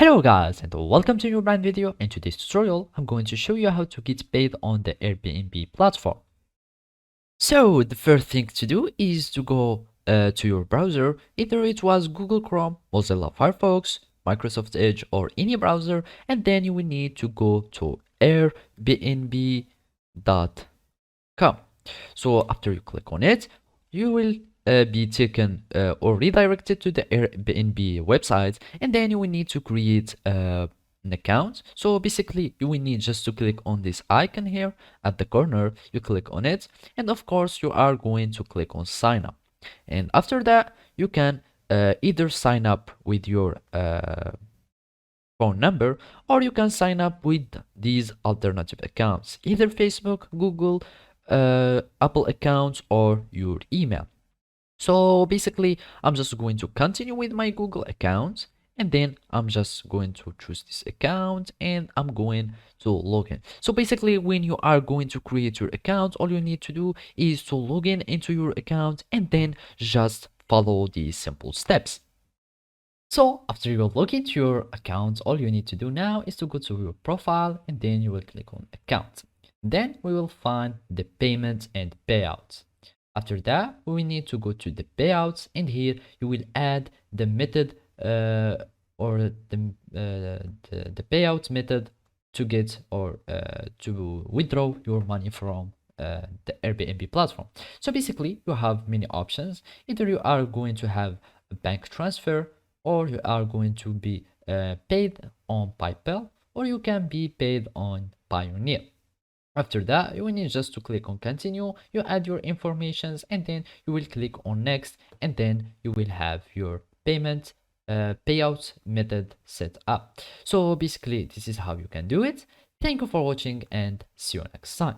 Hello guys and welcome to a new brand video. In today's tutorial I'm going to show you how to get paid on the Airbnb platform. So the first thing to do is to go to your browser, either it was Google Chrome, Mozilla Firefox, Microsoft Edge or any browser, and then you will need to go to airbnb.com. So after you click on it, you will be taken or redirected to the Airbnb website, and then you will need to create an account. So basically you will need just to click on this icon here at the corner. You click on it, and of course you are going to click on sign up, and after that you can either sign up with your phone number, or you can sign up with these alternative accounts, either Facebook, Google, Apple accounts or your email. So basically I'm just going to continue with my Google account, and then I'm just going to choose this account and I'm going to log in. So basically when you are going to create your account, all you need to do is to log in into your account and then just follow these simple steps. So after you log into your account, all you need to do now is to go to your profile and then you will click on account. Then we will find the payments and payouts. After that, we need to go to the payouts, and here you will add the method or the payout method to get or to withdraw your money from the Airbnb platform. So basically you have many options. Either you are going to have a bank transfer, or you are going to be paid on PayPal, or you can be paid on Pioneer. After that, you will need just to click on continue, you add your informations, and then you will click on next, and then you will have your payment payout method set up. So basically this is how you can do it. Thank you for watching and see you next time.